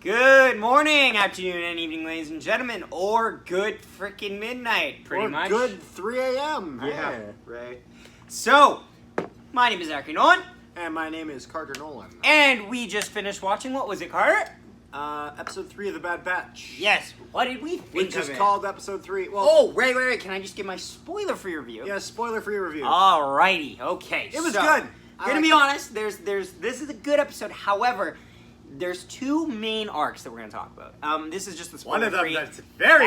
Good morning, afternoon, and evening, ladies and gentlemen, or good frickin' midnight, pretty or much. Good 3 a.m. Yeah, Hey. right. So, my name is Zachary Nolan. And my name is Carter Nolan. And we just finished watching, what was it, Carter? Episode 3 of The Bad Batch. Yes. What did we think Which of is it? called episode 3. Well, Oh, right. Can I just give my spoiler-free review? yeah, spoiler-free review. Alrighty, okay. It was so, good. Gonna be honest, this is a good episode. However, there's two main arcs that we're gonna talk about. This is just the One of them spoiler-free. that's very...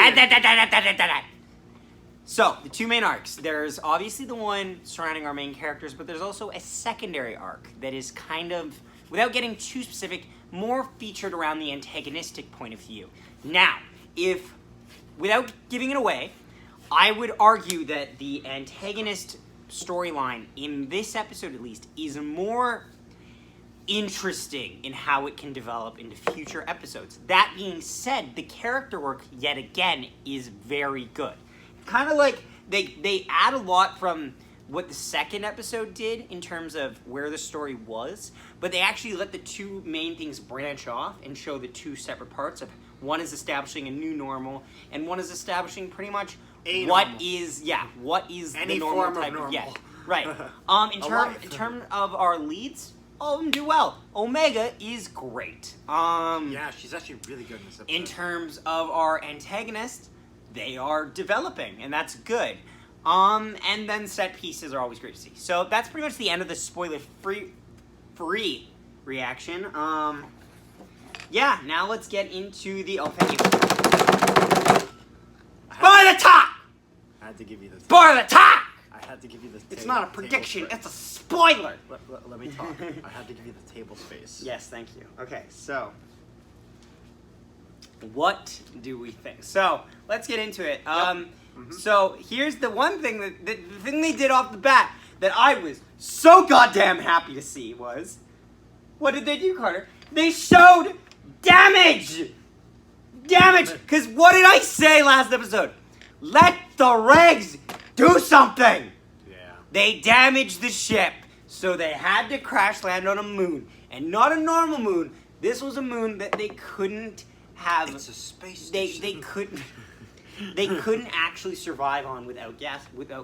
So, the two main arcs. There's obviously the one surrounding our main characters, but there's also a secondary arc that is kind of, without getting too specific, more featured around the antagonistic point of view. Now, without giving it away, I would argue that the antagonist storyline, in this episode at least, is more interesting in how it can develop into future episodes. That being said, the character work, yet again, is very good. Kind of like they add a lot from what the second episode did in terms of where the story was, but they actually let the two main things branch off and show the two separate parts of one is establishing a new normal and one is establishing pretty much what is Any the normal form of type normal. yeah, right. In terms of our leads, all of them do well. Omega is great. Yeah, she's actually really good in this episode. In terms of our antagonist, they are developing, and that's good. And then set pieces are always great to see. So that's pretty much the end of the spoiler-free reaction. Yeah, now let's get into the... Oh, thank you. By the top! I had to give you the... By the top! I had to give you the... It's not a prediction, it's a spoiler! Let me talk. I had to give you the table space. Yes, thank you. Okay, so... what do we think? So, let's get into it. So, here's the one thing the thing they did off the bat that I was so goddamn happy to see was, what did they do, Carter? They showed damage! Damage! Because what did I say last episode? Let the regs do something! Yeah. They damaged the ship, so they had to crash land on a moon. And not a normal moon. This was a moon that they couldn't have... It's a space station. They couldn't actually survive on without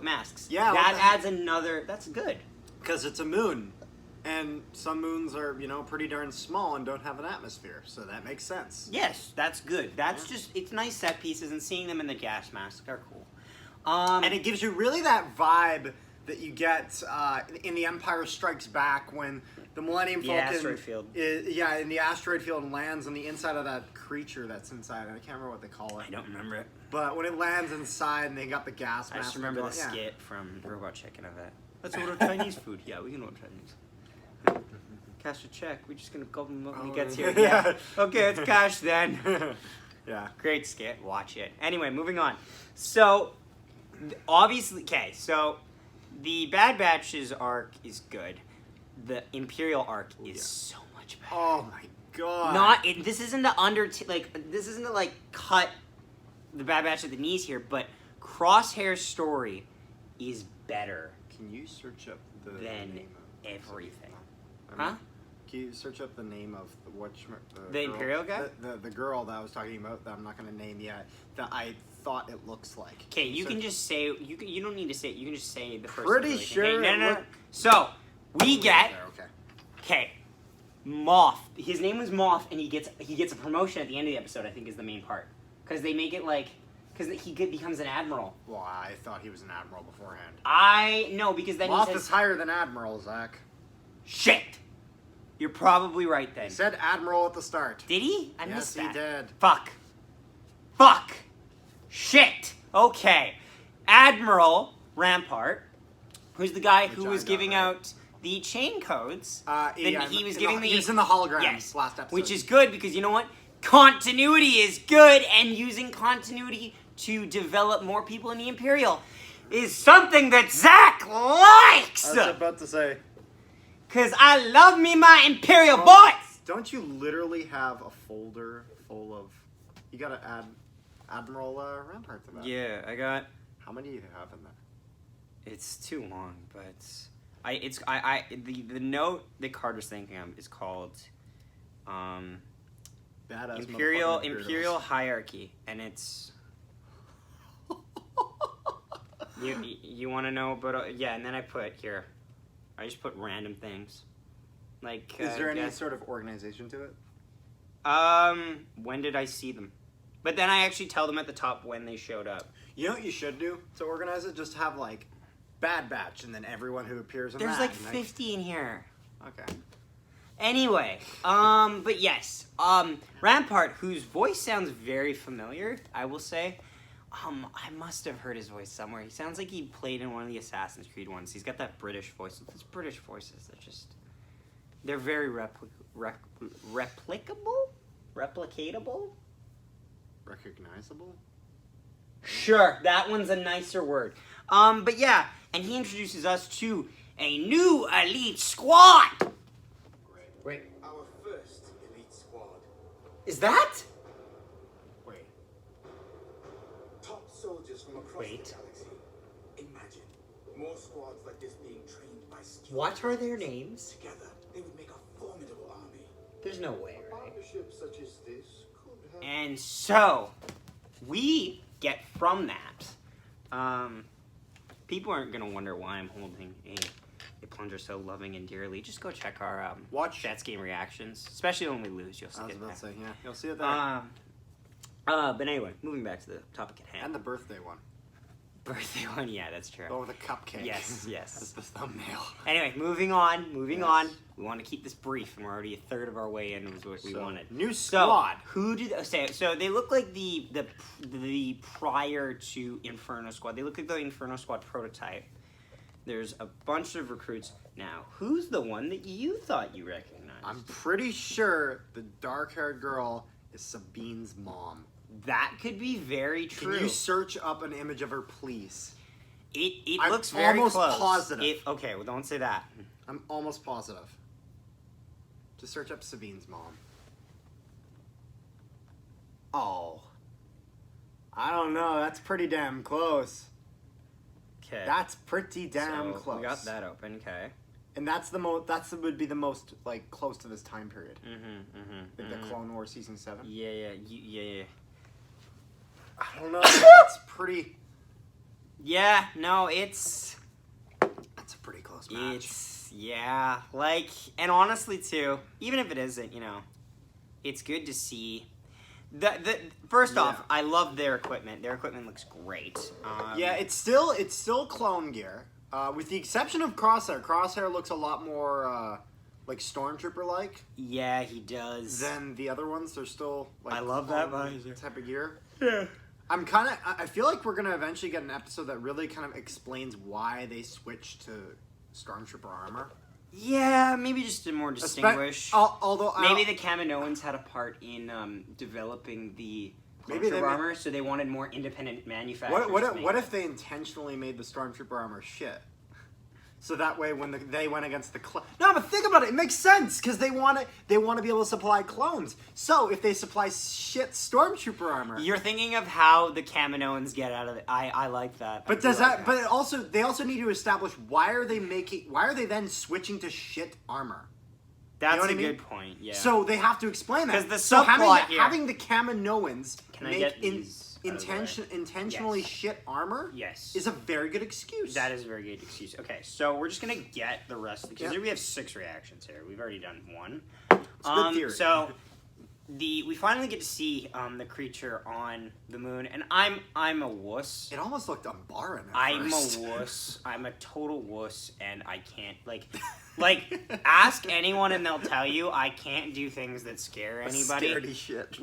masks. Yeah, that adds another. That's good. Because it's a moon. And some moons are, pretty darn small and don't have an atmosphere. So that makes sense. Yes, that's good. That's just, it's nice set pieces, and seeing them in the gas masks are cool. And it gives you really that vibe that you get in The Empire Strikes Back when the Millennium Falcon... asteroid field. in the asteroid field and lands on the inside of that creature that's inside. I can't remember what they call it. I don't remember it. But when it lands inside and they got the gas mask... I just remember the skit from Robot Chicken of that. Let's order Chinese food. Yeah, we can order Chinese. Cash a check. We're just going to gobble them up when he gets here. Yeah. Okay, it's cash then. Yeah. Great skit. Watch it. Anyway, moving on. So, obviously... Okay, so... The Bad Batch's arc is good. The Imperial arc is so much better. Oh my god. This isn't to cut the Bad Batch at the knees here, but Crosshair's story is better Can you search up the than name of everything. Huh? Can you search up the name of the The girl, Imperial guy? The girl that I was talking about that I'm not going to name yet, that I thought it looks like. Okay, you can just say you don't need to say it. You can just say the first. Pretty sure. Okay, no. So we get okay. Moff. His name was Moff, and he gets a promotion at the end of the episode. I think is the main part because they make it because he becomes an admiral. Well, I thought he was an admiral beforehand. I know because then Moff he says is higher than admiral, Zach. shit. You're probably right then. He said admiral at the start. Did he? I missed that. Yes, he did. Fuck. Shit. Okay. Admiral Rampart, who's the guy who was giving out the chain codes. He was in the holograms last episode. Which is good because you know what? Continuity is good, and using continuity to develop more people in the Imperial is something that Zach likes. I was about to say. Because I love me my Imperial boys. Don't you literally have a folder full of... You gotta add Admiral Rampart to that. Yeah, I got... How many do you have in there? It's too long, but... The note that Carter's thinking of is called badass Imperial hierarchy, and it's. You want to know about yeah, and then I just put random things, like. Is there any sort of organization to it? When did I see them? But then I actually tell them at the top when they showed up. You know what you should do to organize it? Just have like Bad Batch, and then everyone who appears in There's that. like 50 in here. Okay. Anyway, but yes, Rampart, whose voice sounds very familiar, I will say. I must have heard his voice somewhere. He sounds like he played in one of the Assassin's Creed ones. He's got that British voice. Those British voices, they're very replicable? Replicatable? Recognizable? Sure, that one's a nicer word. But yeah, and he introduces us to a new elite squad. Wait. Our first elite squad. Is that? Wait. Top soldiers from across the galaxy. Imagine more squads like this being trained by skilled. What are their names? Together, they would make a formidable army. There's no way, right? Partnership such as this could have. And so, we get from that. People aren't gonna wonder why I'm holding a plunger so loving and dearly. Just go check our watch Jets game reactions, especially when we lose. You'll see I was it about to there. say, yeah, you'll see it there. But anyway, moving back to the topic at hand. And the birthday one. Birthday one, yeah, that's true. Oh, the cupcake. Yes. That's the thumbnail. Anyway, moving on. Yes. We want to keep this brief, and we're already a third of our way in with what we wanted. New squad. So, who did so they look like the prior to Inferno Squad. They look like the Inferno Squad prototype. There's a bunch of recruits. Now, who's the one that you thought you recognized? I'm pretty sure the dark-haired girl is Sabine's mom. That could be very true. Can you search up an image of her, please? It I'm looks very almost close. positive. Okay, well, don't say that. I'm almost positive. Just search up Sabine's mom. Oh. I don't know. That's pretty damn close. Okay. That's pretty damn close. We got that open, okay. And that's would be the most like close to this time period. Like the Clone Wars season 7. Yeah. I don't know. That's pretty. Yeah, no, it's That's a pretty close match. And honestly too, even if it isn't, it's good to see. First off, I love their equipment. Their equipment looks great. It's still clone gear, with the exception of Crosshair. Crosshair looks a lot more like Stormtrooper-like. Yeah, he does. Than the other ones. They're still like I love that visor type of gear. Yeah. I feel like we're gonna eventually get an episode that really kind of explains why they switched to Stormtrooper armor. Yeah, maybe just to more distinguish. Although maybe the Kaminoans had a part in developing the Stormtrooper armor, so they wanted more independent manufacturers. What if they intentionally made the Stormtrooper armor shit? So that way, when they went against the no, but think about it. It makes sense because they want to be able to supply clones. So if they supply shit Stormtrooper armor, you're thinking of how the Kaminoans get out of it. I like that. But But they also need to establish why are they then switching to shit armor? That's you know a good point. Yeah. So they have to explain that. Because the subplot having the Kaminoans make intentionally Yes. shit armor, is a very good excuse. That is a very good excuse. Okay, so we're just gonna get the rest because we have 6 reactions here. We've already done 1. It's good theory. So we finally get to see the creature on the moon, and I'm a wuss. It almost looked unbarren at I'm first. a wuss. I'm a total wuss, and I can't ask anyone and they'll tell you I can't do things that scare anybody. Scaredy shit.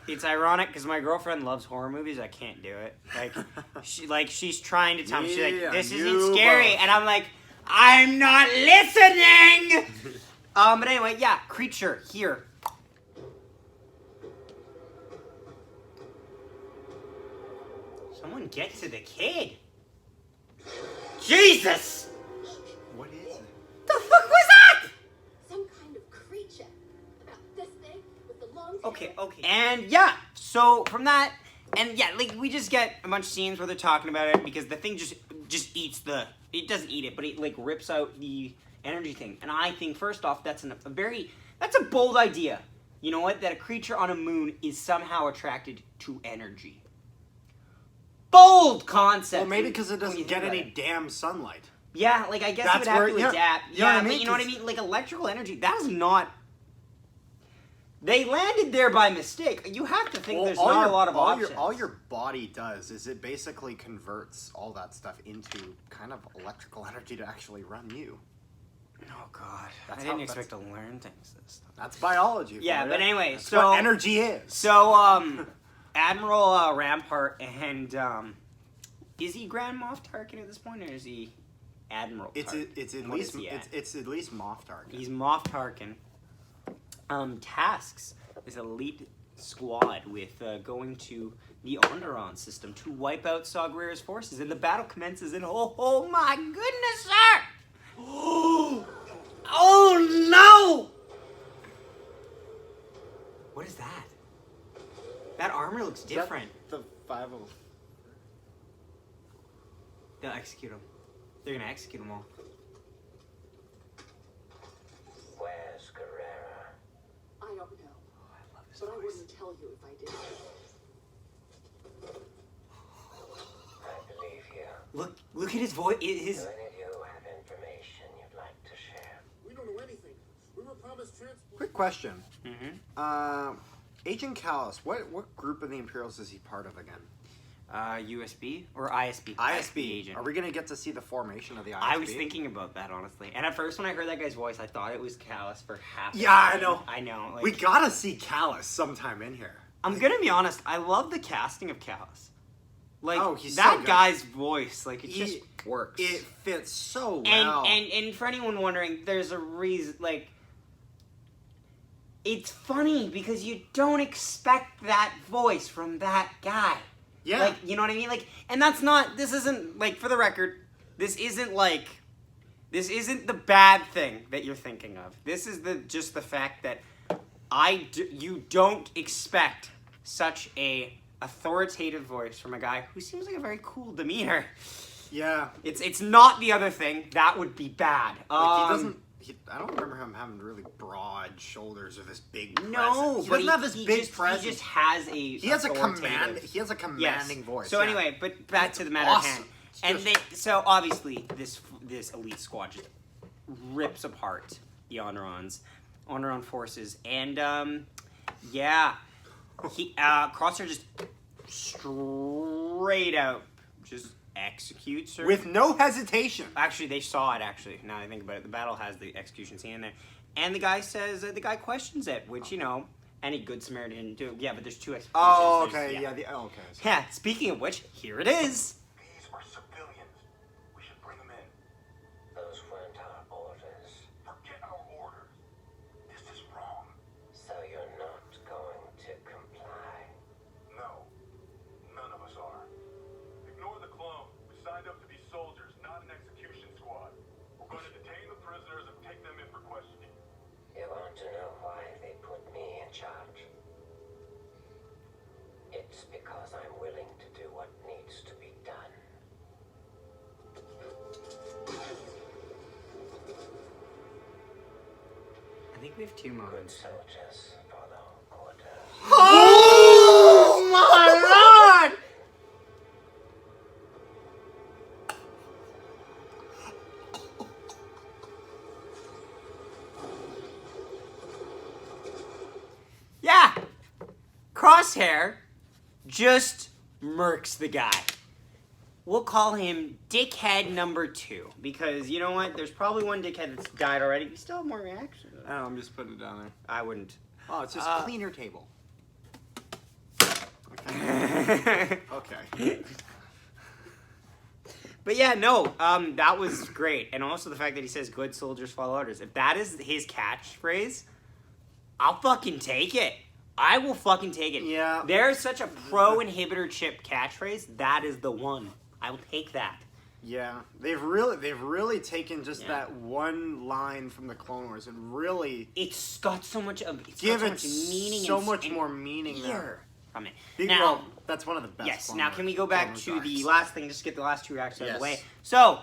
It's ironic because my girlfriend loves horror movies. I can't do it. She's trying to tell me, she's like, this isn't scary, and I'm like, I'm not listening. But anyway, yeah, creature here. Someone get to the kid. Jesus! What is it? The fuck was that? Some kind of creature. About this big with the long tail. Okay. And yeah, so from that, and yeah, we just get a bunch of scenes where they're talking about it because the thing just eats it doesn't eat it, but it rips out the energy thing. And I think first off, that's a bold idea. You know what? That a creature on a moon is somehow attracted to energy. Bold concept. Well, maybe because it when you doesn't think get about any it. damn sunlight. Yeah, like I guess That's it would have where- to yeah, adapt. you know what I Yeah, mean? but you know what I 'Cause- mean? Like electrical energy, that is not. They landed there by mistake. You have to think there's not a lot of options. all your body does is it basically converts all that stuff into kind of electrical energy to actually run you. Oh God, That's I didn't how- expect to learn things this time. That's biology. Yeah, for but ya. anyway, That's so what energy is. So, Admiral Rampart and is he Grand Moff Tarkin at this point, or is he Admiral? It's Tarkin? it's at What least is he at? it's at least Moff Tarkin. He's Moff Tarkin. Tasks this elite squad with going to the Onderon system to wipe out Saw Gerrera's forces, and the battle commences. And oh my goodness, sir! Oh no! What is that? That armor looks different. The 5 of. They'll execute him. They're gonna execute them all. Where's Gerrera? I don't know. Oh, I love this But I voice. wouldn't tell you if I did. I believe you. Look at his voice. Do any of you have information you'd like to share? We don't know anything. We were promised transport. Quick question. Mm-hmm. Agent Callus, what group of the Imperials is he part of again? USB or ISB? ISB agent. Are we gonna get to see the formation of the ISB? I was thinking about that honestly, and at first when I heard that guy's voice, I thought it was Callus for half. Yeah, I know. I know. Like, We gotta see Callus sometime in here. I'm gonna be honest. I love the casting of Callus. Like Oh, he's that so good. guy's voice, like it He- just works. It fits so and, well. and for anyone wondering, there's a reason. Like, it's funny because you don't expect that voice from that guy. yeah. Like, you know what I mean? Like, and that's not, this isn't, like, for the record, this isn't the bad thing that you're thinking of. This is just the fact that you don't expect such a authoritative voice from a guy who seems like a very cool demeanor. yeah. It's not the other thing. That would be bad. Like, he doesn't. I don't remember him having really broad shoulders or this big. No, presence. He but doesn't have this big just, presence. He just has a. He has a authoritative- He has a commanding voice. So yeah. anyway, but back to the matter awesome. at hand. It's And just- so obviously this elite squad just rips apart the Onderon forces, and Crosshair just straight out just executes her. with no hesitation. Actually, they saw it. Actually, now that I think about it, the battle has the execution scene in there, and the guy says the guy questions it, which any good Samaritan do. Yeah, but there's two executions. Oh, There's- okay. Yeah. Okay. Yeah. Speaking of which, here it is. These are civilians. We should bring them in. Those weren't our orders. Forget our orders. This is wrong. So you're not going to comply. No. None of us are. Ignore the clone. We signed up to be soldiers, not an execution squad. We're going to detain the prisoners and take them in for questioning. You want to know why they put me in charge? It's because I'm willing to do what needs to be done. I think we have 2 Good moments. soldiers follow orders. Oh my god! Yeah, Crosshair just murks the guy. We'll call him Dickhead number 2 because you know what? There's probably one dickhead that's died already. We still have more reactions. I don't know, I'm just putting it down there. I wouldn't. Oh, it's just clean your table. Okay. But Okay. yeah, no, that was great, and also the fact that he says "good soldiers follow orders." If that is his catchphrase, I'll fucking take it. I will fucking take it. Yeah. There's such a pro inhibitor chip catchphrase. That is the one. I will take that. Yeah, they've really taken just Yeah. that one line from the Clone Wars and really It's got so much of it's give got it so much meaning so and, much and more meaning there. fear from it. Big- Now, well, that's one of the best. yes. Clone Now, Wars- can we go Clone back Wars to the arcs. last thing? Just get the last 2 reactions out of the Yes. way. So,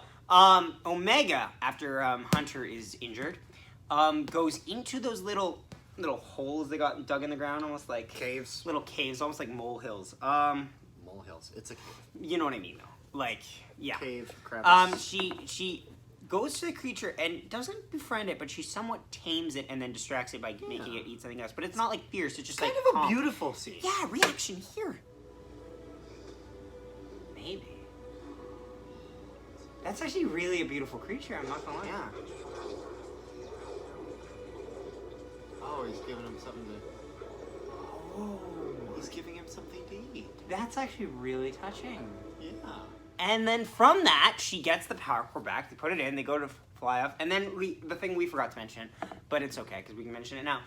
Omega, after Hunter is injured, goes into those little little holes they got dug in the ground, almost like Caves. little caves, almost like molehills. Molehills. It's a cave. You know what I mean, though. Like, yeah. Cave, crevice. She goes to the creature and doesn't befriend it, but she somewhat tames it and then distracts it by making it eat something else. But it's not like fierce. It's just kind like of a calm. beautiful scene. Yeah, reaction here. Maybe. That's actually really a beautiful creature. I'm not gonna lie. Yeah. Oh, he's giving him something to. Oh, he's giving him something to eat. That's actually really touching. Yeah. And then from that, she gets the power core back. They put it in. They go to fly off. And then the thing we forgot to mention, but it's okay because we can mention it now.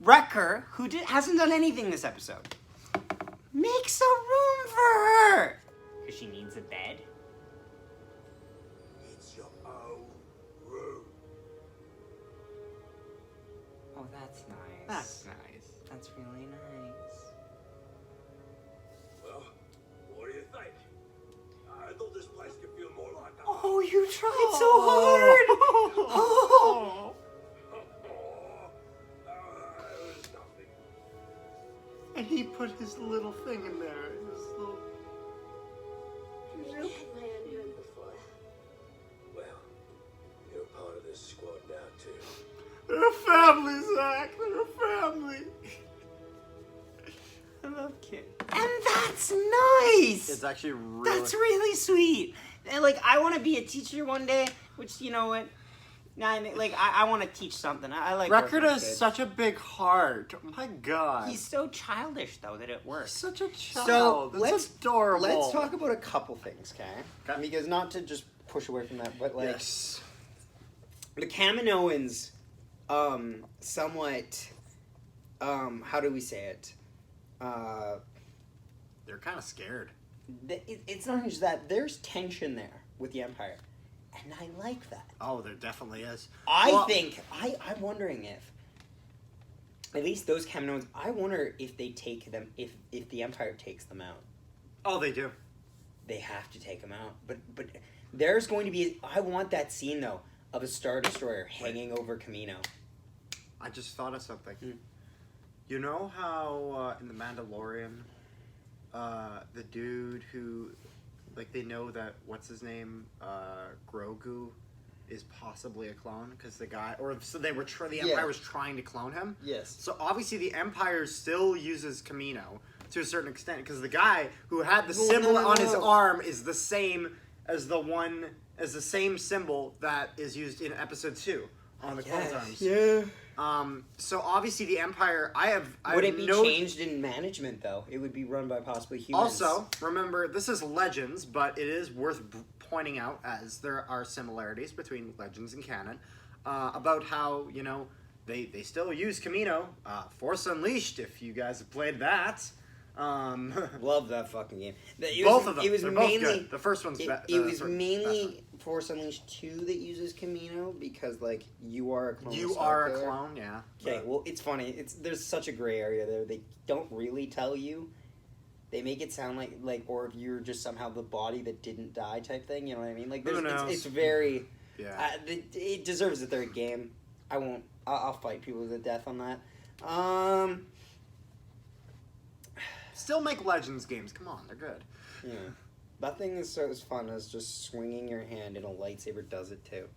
Wrecker, who hasn't done anything this episode, makes a room for her because she needs a bed. It's your own room. Oh, that's nice. That's nice. That's really nice. Well, what do you think? I thought this place could feel more like a Oh, you tried so hard. Oh. it was nothing. And he put his little thing in there. His little... I've never had my own home before. Well, you're part of this squad now too. They're a family, Zach. They're a family. I love kids. And that's nice. It's actually really... That's really sweet. And like, I want to be a teacher one day, which, you know what? I want to teach something. I like Record working with has kids. such a big heart. My God. He's so childish, though, that it works. such a child. So, That's adorable. Let's talk about a couple things, okay? Because not to just push away from that, but like, Yes. the Kaminoans, somewhat, how do we say it? They're kind of scared. It's not just that. There's tension there with the Empire, and I like that. Oh, there definitely is. I'm wondering if, at least those Kaminoans, I wonder if they take them, if the Empire takes them out. Oh, they do. They have to take them out. But there's going to be, I want that scene, though, of a Star Destroyer hanging over Kamino. I just thought of something. Hmm. You know how in the Mandalorian, the dude who, like, they know that what's his name, Grogu, is possibly a clone because the guy, or so they were. The Empire was trying to clone him. Yes. So obviously the Empire still uses Kamino to a certain extent because the guy who had the symbol on his arm is the same as the same symbol that is used in Episode 2 on the clone's arms. Yeah. So obviously the Empire, Would it be changed in management, though? It would be run by possibly humans. Also, remember, this is Legends, but it is worth pointing out, as there are similarities between Legends and canon, about how, you know, they still use Kamino. Force Unleashed, if you guys have played that. Love that fucking game. Both of them. It was They're mainly both good. The first one's better. It was mainly Force Unleashed 2 that uses Kamino because, like, you are a clone. You are a clone, yeah. Okay, well, it's funny. There's such a gray area there. They don't really tell you. They make it sound like, or if you're just somehow the body that didn't die type thing. You know what I mean? Like, Who knows? it's very. Yeah. It deserves a third game. I won't. I'll fight people to the death on that. Still make Legends games. Come on, they're good. Yeah. That thing is so as fun as just swinging your hand and a lightsaber does it too.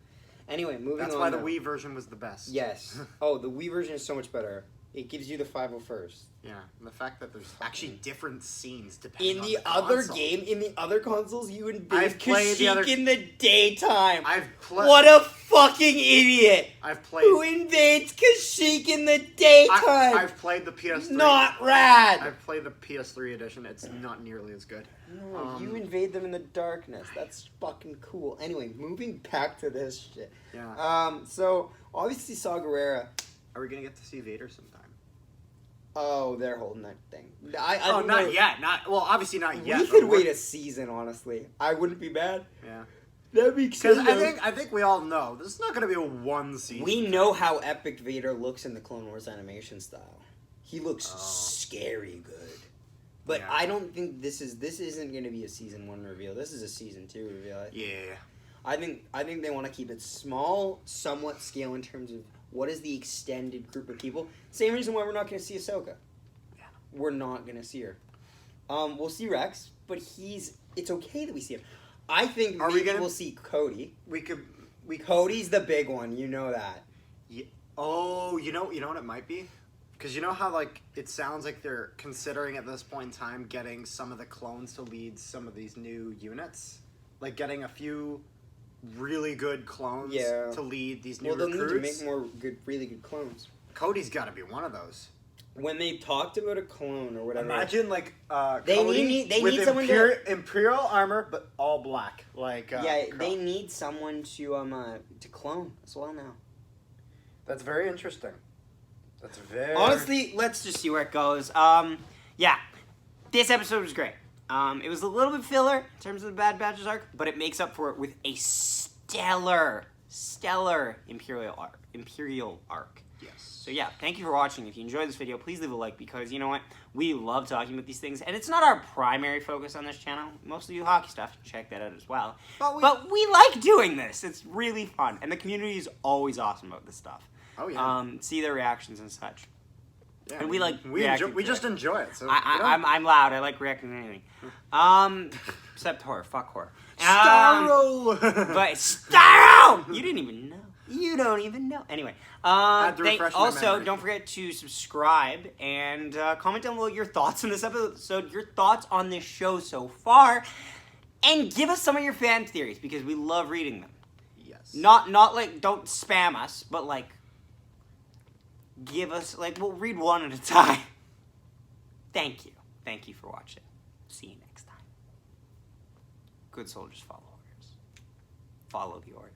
Anyway, moving on. That's why the now. Wii version was the best. Yes. Oh, the Wii version is so much better. It gives you the 501st. Yeah, and the fact that there's actually different scenes depending In on the other console. game, in the other consoles, you invade I've played the other- Kashyyyk in the daytime. I've played. What a fucking idiot! I've played. Who invades Kashyyyk in the daytime? I've played the PS3. Not rad! I've played the PS3 edition. It's not nearly as good. No, you invade them in the darkness. That's fucking cool. Anyway, moving back to this shit. Yeah. So, obviously Saw Gerrera. Are we gonna get to see Vader sometime? Oh, they're holding that thing. I Oh, don't not know. yet. Obviously not yet. We but could we're- wait a season, honestly. I wouldn't be mad. Yeah. That'd be Because exciting. I think we all know this is not gonna be a one season. We know how epic Vader looks in the Clone Wars animation style. He looks Oh. scary good. But Yeah. I don't think this isn't going to be a season 1 reveal. This is a season 2 reveal. Yeah. I think they want to keep it small, somewhat scale in terms of What is the extended group of people? Same reason why we're not going to see Ahsoka. Yeah. We're not going to see her. We'll see Rex, but it's okay that we see him. I think we'll see Cody. Cody's the big one, you know that. Yeah. Oh, you know what it might be? Because you know how, like, it sounds like they're considering at this point in time getting some of the clones to lead some of these new units? Like, getting a few really good clones to lead these new recruits? Well, they'll need to make more really good clones. Cody's got to be one of those. When they talked about a clone or whatever... Imagine, like, they Cody need with someone to... Imperial armor, but all black. Like, they need someone to clone as well now. That's very interesting. That's very... Honestly, let's just see where it goes. Yeah, this episode was great. It was a little bit filler in terms of the Bad Batch's arc, but it makes up for it with a stellar Imperial arc. Yes. So yeah, thank you for watching. If you enjoyed this video, please leave a like, because you know what? We love talking about these things, and it's not our primary focus on this channel. Mostly do hockey stuff. Check that out as well. But we like doing this. It's really fun, and the community is always awesome about this stuff. Oh yeah. See their reactions and such. Yeah, and we just enjoy it. So I'm loud. I like reacting to anything. Except horror. Fuck horror. Starro! But Starro! You didn't even know. You don't even know. Anyway, also don't forget to subscribe and comment down below your thoughts on this episode, your thoughts on this show so far, and give us some of your fan theories, because we love reading them. Yes. Not like, don't spam us, but like, give us, like, we'll read one at a time. Thank you. Thank you for watching. See you next time. Good soldiers follow orders. Follow the orders.